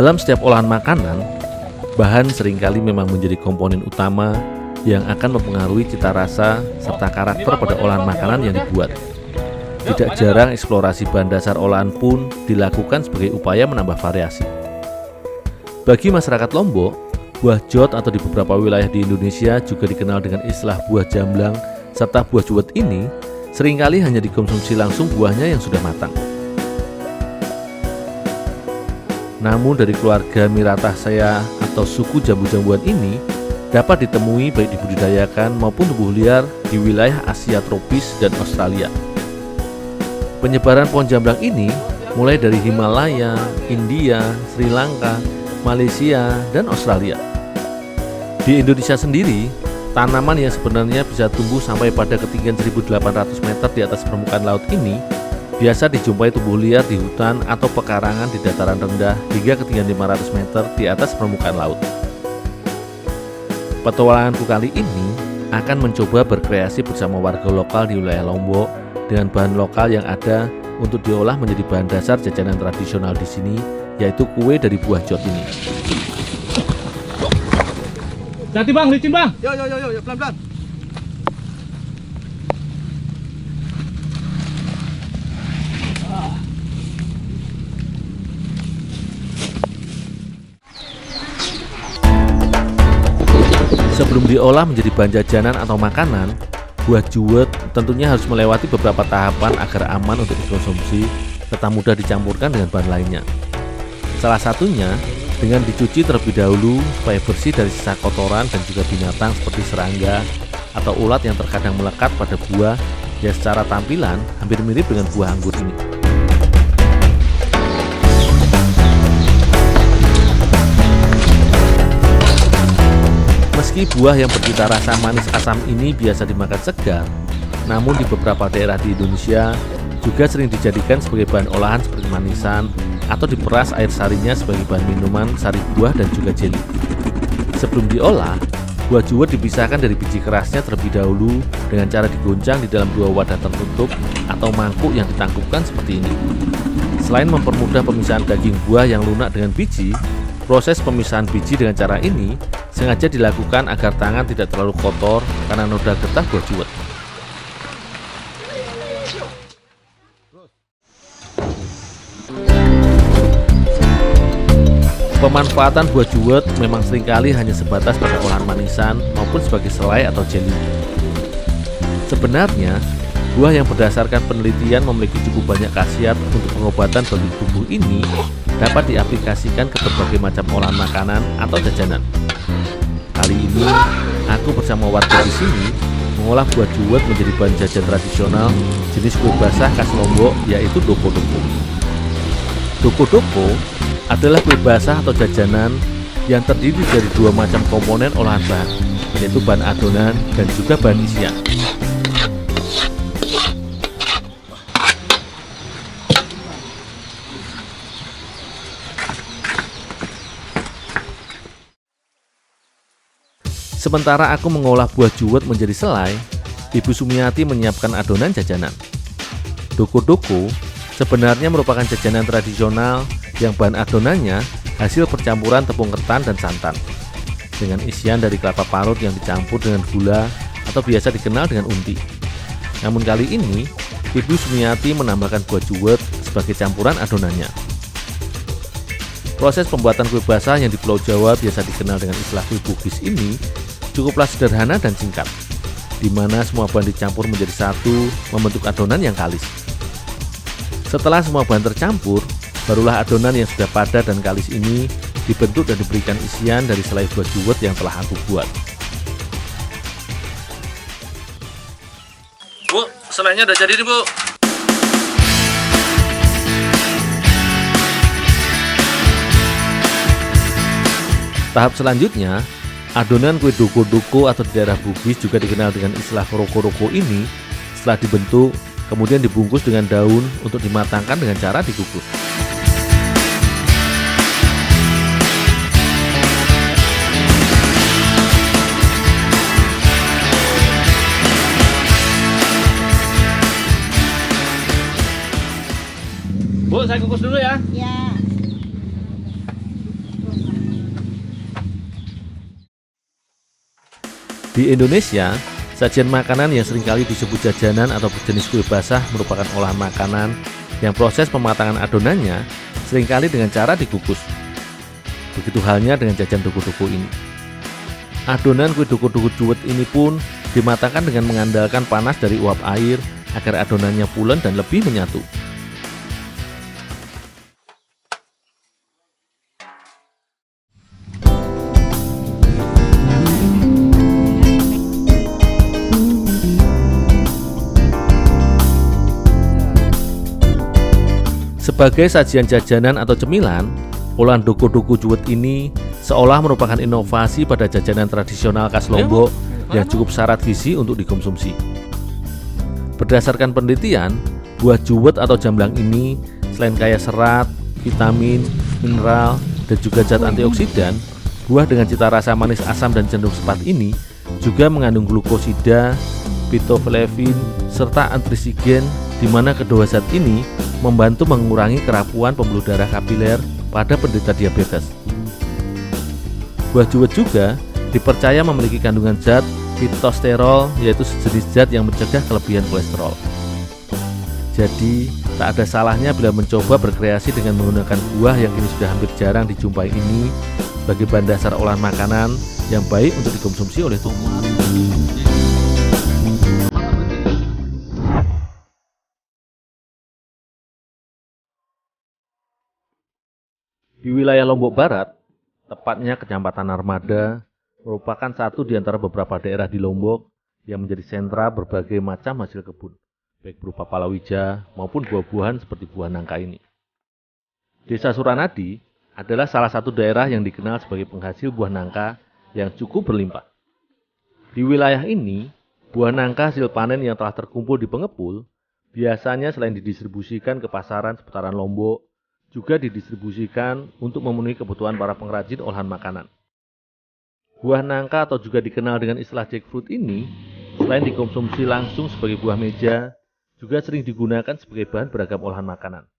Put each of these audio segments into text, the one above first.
Dalam setiap olahan makanan, bahan seringkali memang menjadi komponen utama yang akan mempengaruhi cita rasa serta karakter pada olahan makanan yang dibuat. Tidak jarang eksplorasi bahan dasar olahan pun dilakukan sebagai upaya menambah variasi. Bagi masyarakat Lombok, buah jot atau di beberapa wilayah di Indonesia juga dikenal dengan istilah buah jamblang serta buah juwet ini seringkali hanya dikonsumsi langsung buahnya yang sudah matang. Namun dari keluarga Myrtaceae atau suku jambu-jambuan ini dapat ditemui baik dibudidayakan maupun tumbuh liar di wilayah Asia tropis dan Australia. Penyebaran pohon jamblang ini mulai dari Himalaya, India, Sri Lanka, Malaysia, dan Australia. Di Indonesia sendiri, tanaman yang sebenarnya bisa tumbuh sampai pada ketinggian 1.800 meter di atas permukaan laut ini biasa dijumpai tumbuh liar di hutan atau pekarangan di dataran rendah hingga ketinggian 500 meter di atas permukaan laut. Petualanganku kali ini akan mencoba berkreasi bersama warga lokal di wilayah Lombok dengan bahan lokal yang ada untuk diolah menjadi bahan dasar jajanan tradisional di sini, yaitu kue dari buah jot ini. Hati bang, licin bang. Yo, pelan-pelan. Sebelum diolah menjadi bahan jajanan atau makanan, buah juwet tentunya harus melewati beberapa tahapan agar aman untuk dikonsumsi serta mudah dicampurkan dengan bahan lainnya. Salah satunya dengan dicuci terlebih dahulu supaya bersih dari sisa kotoran dan juga binatang seperti serangga atau ulat yang terkadang melekat pada buah yang secara tampilan hampir mirip dengan buah anggur ini. Meski buah yang bercita rasa manis asam ini biasa dimakan segar, namun di beberapa daerah di Indonesia juga sering dijadikan sebagai bahan olahan seperti manisan atau diperas air sarinya sebagai bahan minuman, sari buah, dan juga jeli. Sebelum diolah, buah juwet dipisahkan dari biji kerasnya terlebih dahulu dengan cara digoncang di dalam dua wadah tertutup atau mangkuk yang ditangkupkan seperti ini. Selain mempermudah pemisahan daging buah yang lunak dengan biji, proses pemisahan biji dengan cara ini sengaja dilakukan agar tangan tidak terlalu kotor karena noda getah buah juwet. Pemanfaatan buah juwet memang seringkali hanya sebatas pada olahan manisan maupun sebagai selai atau jeli. Sebenarnya, buah yang berdasarkan penelitian memiliki cukup banyak khasiat untuk pengobatan bagi tubuh ini dapat diaplikasikan ke berbagai macam olahan makanan atau jajanan. Kali ini, aku bersama warga di sini mengolah buah juwet menjadi bahan jajan tradisional jenis kue basah khas Lombok, yaitu doko-doko. Doko-doko adalah kue basah atau jajanan yang terdiri dari dua macam komponen olahan bahan, yaitu bahan adonan dan juga bahan isian. Sementara aku mengolah buah juwet menjadi selai, Ibu Sumiati menyiapkan adonan jajanan. Doko-doko sebenarnya merupakan jajanan tradisional yang bahan adonannya hasil percampuran tepung ketan dan santan dengan isian dari kelapa parut yang dicampur dengan gula atau biasa dikenal dengan unti. Namun kali ini, Ibu Sumiati menambahkan buah juwet sebagai campuran adonannya. Proses pembuatan kue basah yang di Pulau Jawa biasa dikenal dengan istilah kue bugis ini cukuplah sederhana dan singkat, di mana semua bahan dicampur menjadi satu membentuk adonan yang kalis. Setelah semua bahan tercampur, barulah adonan yang sudah padat dan kalis ini dibentuk dan diberikan isian dari selai buah juwet yang telah aku buat. Bu, selainya udah jadi nih, Bu. Tahap selanjutnya, adonan kue doko-doko atau di daerah Bugis juga dikenal dengan istilah roko-roko ini setelah dibentuk, kemudian dibungkus dengan daun untuk dimatangkan dengan cara dikukus. Bu, saya kukus dulu ya. Ya. Di Indonesia, sajian makanan yang seringkali disebut jajanan atau berjenis kue basah merupakan olahan makanan yang proses pematangan adonannya seringkali dengan cara dikukus. Begitu halnya dengan jajan duku-duku ini. Adonan kue duku-duku juwet ini pun dimatangkan dengan mengandalkan panas dari uap air agar adonannya pulen dan lebih menyatu. Sebagai sajian jajanan atau cemilan, olahan duku-duku juwet ini seolah merupakan inovasi pada jajanan tradisional khas Lombok yang cukup syarat gizi untuk dikonsumsi. Berdasarkan penelitian, buah juwet atau jamblang ini selain kaya serat, vitamin, mineral, dan juga zat antioksidan, buah dengan cita rasa manis asam dan cenderung sepat ini juga mengandung glukosida, phytoflavin, serta antrisigen, di mana kedua zat ini membantu mengurangi kerapuan pembuluh darah kapiler pada penderita diabetes. Buah juwet juga dipercaya memiliki kandungan zat fitosterol, yaitu sejenis zat yang mencegah kelebihan kolesterol. Jadi, tak ada salahnya bila mencoba berkreasi dengan menggunakan buah yang kini sudah hampir jarang dijumpai ini sebagai bahan dasar olahan makanan yang baik untuk dikonsumsi oleh tubuh. Di wilayah Lombok Barat, tepatnya Kecamatan Armada, merupakan satu di antara beberapa daerah di Lombok yang menjadi sentra berbagai macam hasil kebun, baik berupa palawija maupun buah-buahan seperti buah nangka ini. Desa Suranadi adalah salah satu daerah yang dikenal sebagai penghasil buah nangka yang cukup berlimpah. Di wilayah ini, buah nangka hasil panen yang telah terkumpul di pengepul biasanya selain didistribusikan ke pasaran seputaran Lombok, juga didistribusikan untuk memenuhi kebutuhan para pengrajin olahan makanan. Buah nangka atau juga dikenal dengan istilah jackfruit ini, selain dikonsumsi langsung sebagai buah meja, juga sering digunakan sebagai bahan beragam olahan makanan.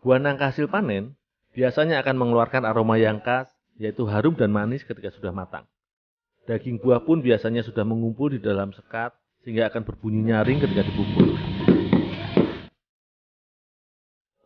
Buah nangka hasil panen biasanya akan mengeluarkan aroma yang khas, yaitu harum dan manis ketika sudah matang. Daging buah pun biasanya sudah mengumpul di dalam sekat, sehingga akan berbunyi nyaring ketika dipukul.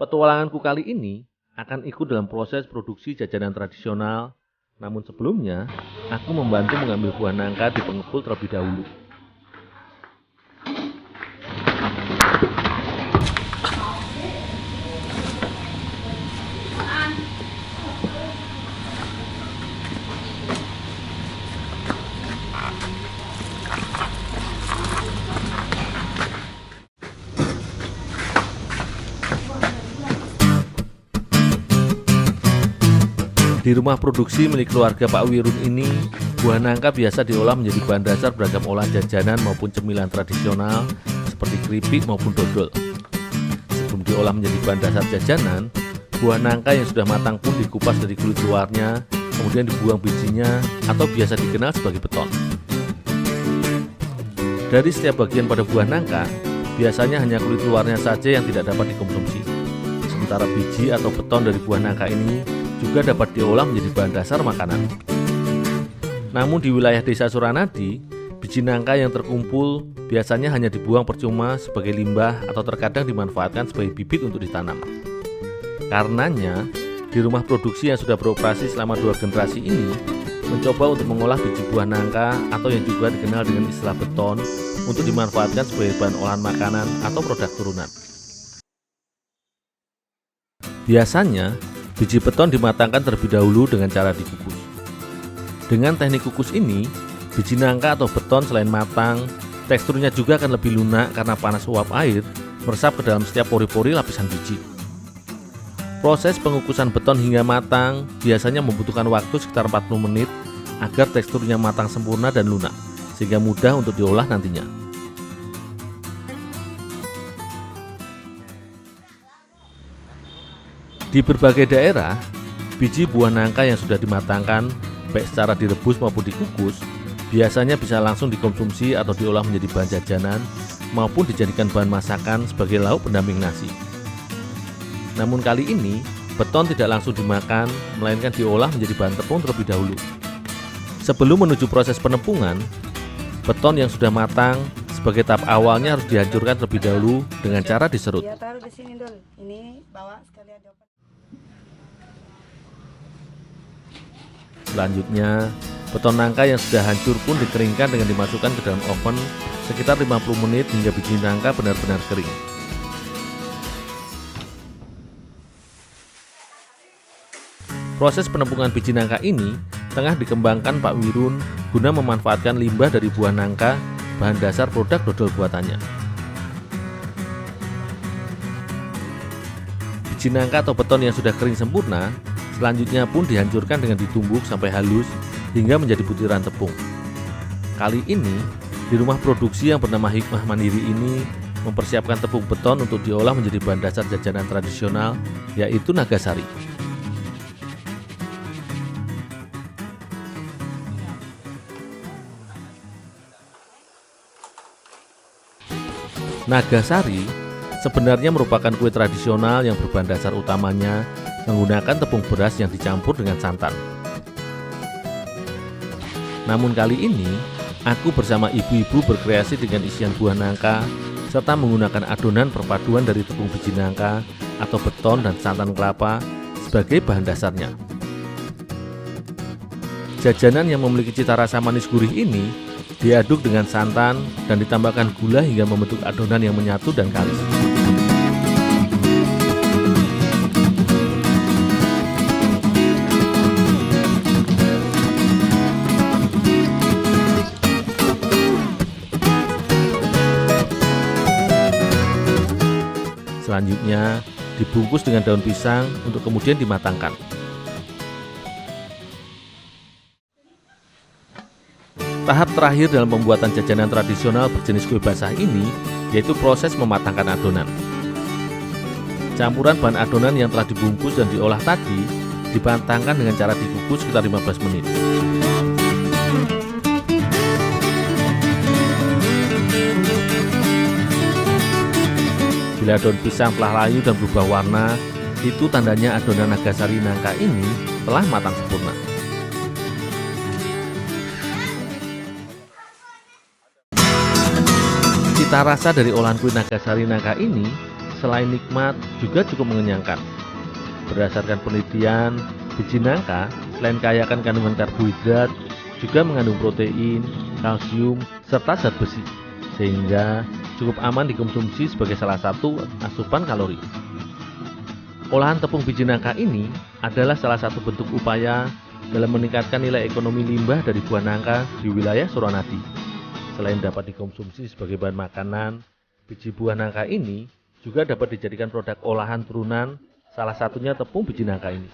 Petualanganku kali ini akan ikut dalam proses produksi jajanan tradisional, namun sebelumnya aku membantu mengambil buah nangka di pengepul terlebih dahulu. Di rumah produksi milik keluarga Pak Wirun ini, buah nangka biasa diolah menjadi bahan dasar beragam olahan jajanan maupun cemilan tradisional seperti keripik maupun dodol. Sebelum diolah menjadi bahan dasar jajanan, buah nangka yang sudah matang pun dikupas dari kulit luarnya, kemudian dibuang bijinya atau biasa dikenal sebagai beton. Dari setiap bagian pada buah nangka, biasanya hanya kulit luarnya saja yang tidak dapat dikonsumsi. Sementara biji atau beton dari buah nangka ini juga dapat diolah menjadi bahan dasar makanan. Namun di wilayah desa Suranadi, biji nangka yang terkumpul biasanya hanya dibuang percuma sebagai limbah atau terkadang dimanfaatkan sebagai bibit untuk ditanam. Karenanya, di rumah produksi yang sudah beroperasi selama 2 generasi ini, mencoba untuk mengolah biji buah nangka atau yang juga dikenal dengan istilah beton untuk dimanfaatkan sebagai bahan olahan makanan atau produk turunan. Biasanya, biji beton dimatangkan terlebih dahulu dengan cara dikukus. Dengan teknik kukus ini, biji nangka atau beton selain matang, teksturnya juga akan lebih lunak karena panas uap air meresap ke dalam setiap pori-pori lapisan biji. Proses pengukusan beton hingga matang biasanya membutuhkan waktu sekitar 40 menit agar teksturnya matang sempurna dan lunak, sehingga mudah untuk diolah nantinya. Di berbagai daerah, biji buah nangka yang sudah dimatangkan, baik secara direbus maupun dikukus, biasanya bisa langsung dikonsumsi atau diolah menjadi bahan jajanan, maupun dijadikan bahan masakan sebagai lauk pendamping nasi. Namun kali ini, beton tidak langsung dimakan, melainkan diolah menjadi bahan tepung terlebih dahulu. Sebelum menuju proses penepungan, beton yang sudah matang sebagai tahap awalnya harus dihancurkan terlebih dahulu dengan cara diserut. Ya, taruh di sini dulu. Ini bawa sekalian dapat. Selanjutnya, beton nangka yang sudah hancur pun dikeringkan dengan dimasukkan ke dalam oven sekitar 50 menit hingga biji nangka benar-benar kering. Proses penepungan biji nangka ini tengah dikembangkan Pak Wirun guna memanfaatkan limbah dari buah nangka, bahan dasar produk dodol buatannya. Biji nangka atau beton yang sudah kering sempurna selanjutnya pun dihancurkan dengan ditumbuk sampai halus hingga menjadi butiran tepung. Kali ini, di rumah produksi yang bernama Hikmah Mandiri ini mempersiapkan tepung beton untuk diolah menjadi bahan dasar jajanan tradisional, yaitu Nagasari. Nagasari sebenarnya merupakan kue tradisional yang berbahan dasar utamanya menggunakan tepung beras yang dicampur dengan santan. Namun kali ini, aku bersama ibu-ibu berkreasi dengan isian buah nangka serta menggunakan adonan perpaduan dari tepung biji nangka atau beton dan santan kelapa sebagai bahan dasarnya. Jajanan yang memiliki cita rasa manis gurih ini diaduk dengan santan dan ditambahkan gula hingga membentuk adonan yang menyatu dan kalis. Selanjutnya, dibungkus dengan daun pisang untuk kemudian dimatangkan. Tahap terakhir dalam pembuatan jajanan tradisional berjenis kue basah ini yaitu proses mematangkan adonan. Campuran bahan adonan yang telah dibungkus dan diolah tadi dipantangkan dengan cara dikukus sekitar 15 menit. Bila daun pisang telah layu dan berubah warna, itu tandanya adonan Nagasari nangka ini telah matang sempurna. Cita rasa dari olahan kue Nagasari nangka ini selain nikmat juga cukup mengenyangkan. Berdasarkan penelitian, biji nangka selain kaya akan kandungan karbohidrat juga mengandung protein, kalsium, serta zat besi, sehingga cukup aman dikonsumsi sebagai salah satu asupan kalori. Olahan tepung biji nangka ini adalah salah satu bentuk upaya dalam meningkatkan nilai ekonomi limbah dari buah nangka di wilayah Suranadi. Selain dapat dikonsumsi sebagai bahan makanan, biji buah nangka ini juga dapat dijadikan produk olahan turunan, salah satunya tepung biji nangka ini.